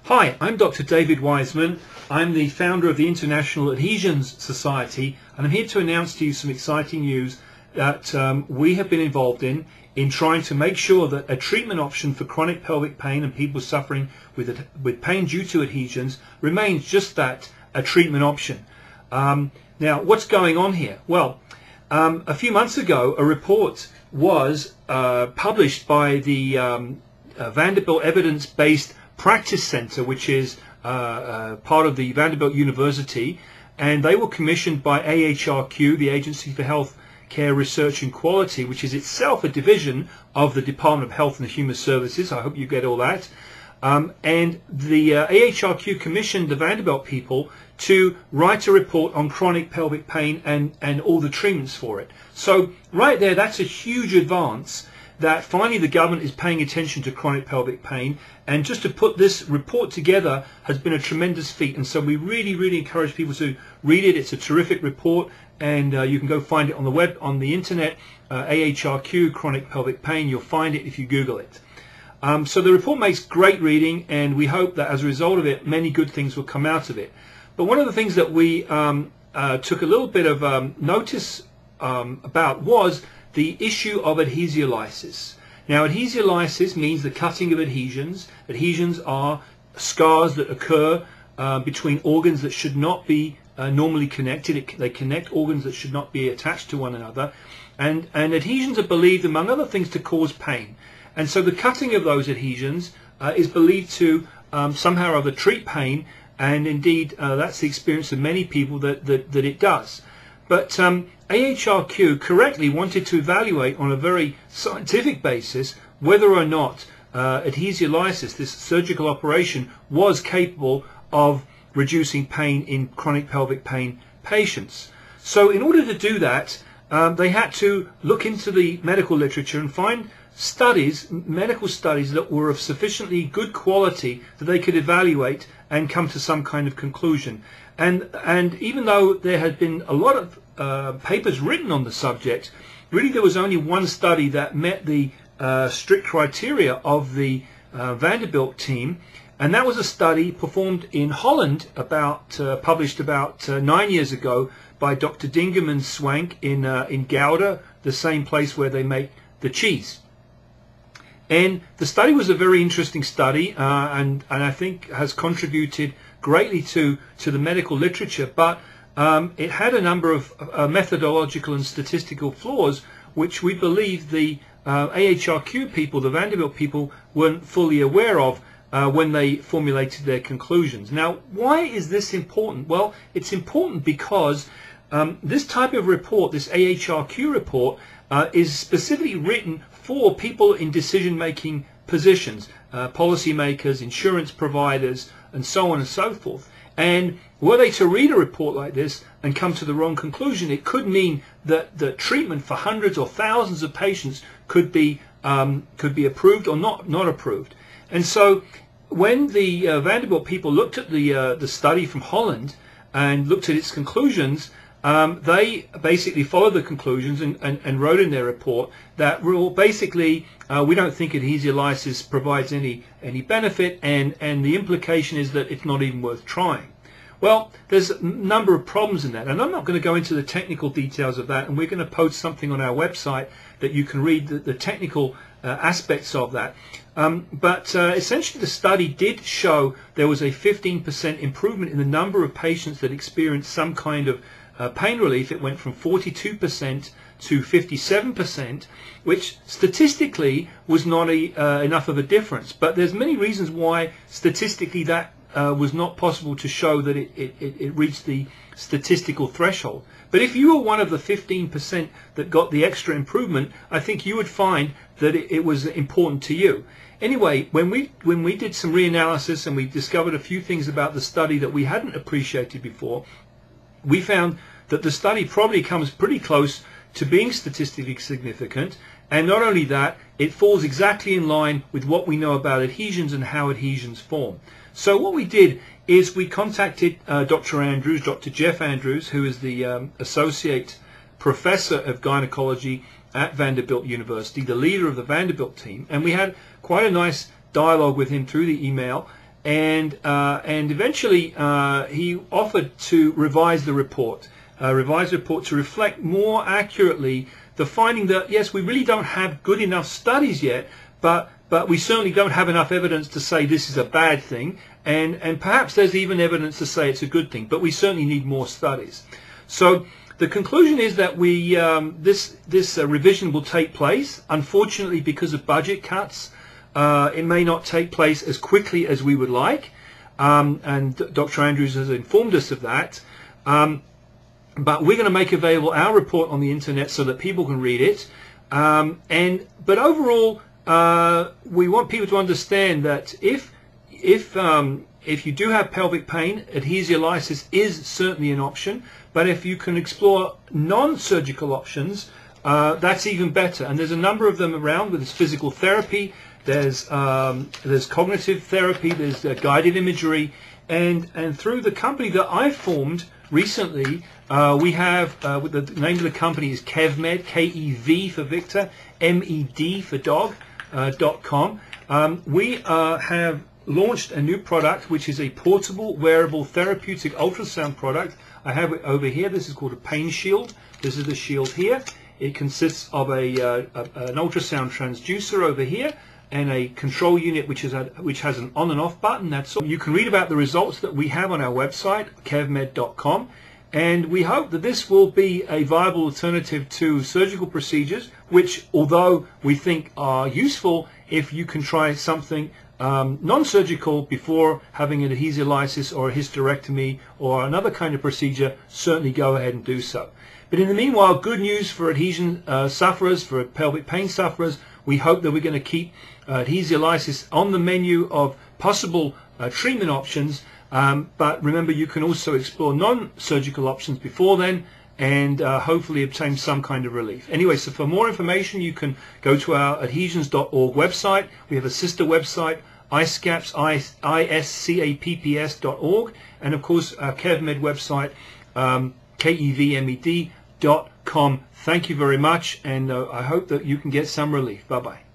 Hi, I'm Dr. David Wiseman. I'm the founder of the International Adhesions Society, and I'm here to announce to you some exciting news that we have been involved in trying to make sure that a treatment option for chronic pelvic pain and people suffering with pain due to adhesions remains just that, a treatment option. Now, what's going on here? Well, a few months ago, a report was published by the Vanderbilt Evidence-Based Practice Center, which is part of the Vanderbilt University, and they were commissioned by AHRQ, the Agency for Health Care Research and Quality, which is itself a division of the Department of Health and Human Services. I hope you get all that. And the AHRQ commissioned the Vanderbilt people to write a report on chronic pelvic pain and all the treatments for it. So right there, that's a huge advance, that finally the government is paying attention to chronic pelvic pain, and just to put this report together has been a tremendous feat. And so we really encourage people to read it. It's a terrific report, and you can go find it on the web, on the internet, AHRQ chronic pelvic pain. You'll find it if you Google it. So the report makes great reading, and we hope that as a result of it, many good things will come out of it. But one of the things that we took a little bit of notice about was the issue of adhesiolysis. Now, adhesiolysis means the cutting of adhesions. Adhesions are scars that occur between organs that should not be normally connected. They connect organs that should not be attached to one another. And adhesions are believed, among other things, to cause pain. And so the cutting of those adhesions is believed to somehow or other treat pain, and indeed that's the experience of many people that it does. But AHRQ correctly wanted to evaluate on a very scientific basis whether or not adhesiolysis, this surgical operation, was capable of reducing pain in chronic pelvic pain patients. So in order to do that, they had to look into the medical literature and find studies, medical studies, that were of sufficiently good quality that they could evaluate and come to some kind of conclusion. And even though there had been a lot of papers written on the subject, really there was only one study that met the strict criteria of the Vanderbilt team, and that was a study performed in Holland, published about 9 years ago by Dr. Dingham and Swank in Gouda, the same place where they make the cheese. And the study was a very interesting study, and I think has contributed greatly to the medical literature, but it had a number of methodological and statistical flaws, which we believe the AHRQ people, the Vanderbilt people, weren't fully aware of when they formulated their conclusions. Now, why is this important? Well, it's important because this type of report, this AHRQ report, is specifically written for people in decision-making positions, policymakers, insurance providers, and so on and so forth. And were they to read a report like this and come to the wrong conclusion, it could mean that the treatment for hundreds or thousands of patients could be approved or not approved. And so when the Vanderbilt people looked at the study from Holland and looked at its conclusions, they basically followed the conclusions and wrote in their report that basically we don't think adhesiolysis provides any benefit, and the implication is that it's not even worth trying. Well, there's a number of problems in that, and I'm not going to go into the technical details of that, and we're going to post something on our website that you can read the technical aspects of that. But essentially the study did show there was a 15% improvement in the number of patients that experienced some kind of pain relief. It went from 42% to 57%, which statistically was not enough of a difference. But there's many reasons why statistically that was not possible to show that it reached the statistical threshold. But if you were one of the 15% that got the extra improvement, I think you would find that it was important to you. Anyway, when we did some reanalysis and we discovered a few things about the study that we hadn't appreciated before, we found that the study probably comes pretty close to being statistically significant, and not only that, it falls exactly in line with what we know about adhesions and how adhesions form. So what we did is we contacted Dr. Jeff Andrews, who is the Associate Professor of Gynecology at Vanderbilt University, the leader of the Vanderbilt team, and we had quite a nice dialogue with him through the email. and eventually he offered to revise the report to reflect more accurately the finding that yes, we really don't have good enough studies yet, but we certainly don't have enough evidence to say this is a bad thing, and perhaps there's even evidence to say it's a good thing, but we certainly need more studies. So the conclusion is that we this revision will take place. Unfortunately, because of budget cuts, it may not take place as quickly as we would like, and Dr. Andrews has informed us of that. But we're going to make available our report on the internet so that people can read it. But overall, we want people to understand that if you do have pelvic pain, adhesiolysis is certainly an option. But if you can explore non-surgical options, that's even better. And there's a number of them around. There's physical therapy, there's cognitive therapy, there's guided imagery, and through the company that I formed recently, we have the name of the company is KevMed, K-E-V for Victor, M-E-D for dog, .com. We have launched a new product which is a portable, wearable, therapeutic ultrasound product. I have it over here. This is called a pain shield. This is the shield here. It consists of an ultrasound transducer over here and a control unit which has an on and off button. That's all. You can read about the results that we have on our website, kevmed.com, and we hope that this will be a viable alternative to surgical procedures, which, although we think are useful, if you can try something non-surgical before having an adhesiolysis or a hysterectomy or another kind of procedure, certainly go ahead and do so. But in the meanwhile, good news for adhesion sufferers, for pelvic pain sufferers. We hope that we're going to keep adhesiolysis on the menu of possible treatment options. But remember, you can also explore non-surgical options before then and hopefully obtain some kind of relief. Anyway, so for more information, you can go to our adhesions.org website. We have a sister website, iscapps.org, and of course our KevMed website, KEVMED.com. Thank you very much, and I hope that you can get some relief. Bye-bye.